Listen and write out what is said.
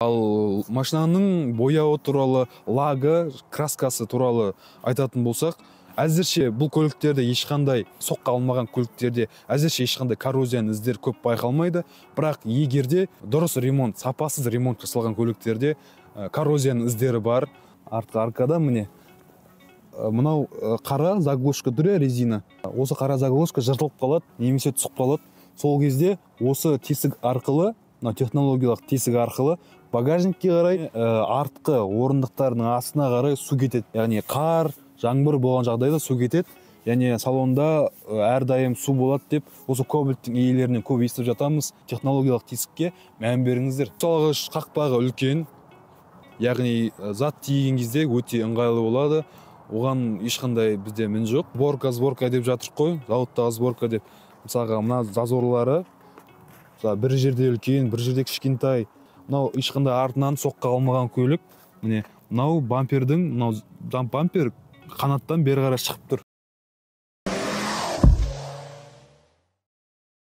Ал машинаның бояуы туралы, лагы, краскасы туралы айтатын болсақ, әзірше бұл көліктерде ешқандай соққы алмаған көліктерде әзірше ешқандай коррозияның іздері көп байқалмайды. Бірақ егерде дұрыс ремонт, сапасыз ремонт жасалған көліктерде коррозияның іздері бар. Артқы аркада міне мынау қара заглушка тұр, резина. Осы қара заглушка жыртылып қалады, немесе түсіп қалады. Сол кезде осы тесік арқылы, технологиялық тесік арқылы багажникке қарай, артқы орындықтардың астына қарай су кетеді. Яғни қар, жаңбыр болған жағдайда су кетеді. Яғни салонда әрдайым су болады деп, осы кобальттың иелерінен көп естіп жатамыз. Технологиялық тесікке мән беріңіздер. Мысалға қақпағы үлкен, яғни зат тиеген кезде өте ыңғайлы болады. Оған ешқандай бізде мін жоқ. Сборка деп жатыр қой, зауыттағы сборка деп. Мысалға мына зазорлары бір жерде үлкен, бір жерде кішкентай. Мынау ешқандай артынан соққы алмаған көлік. Міне, мынау бампердің, мынау бампер қанаттан бері қарай шығып тұр.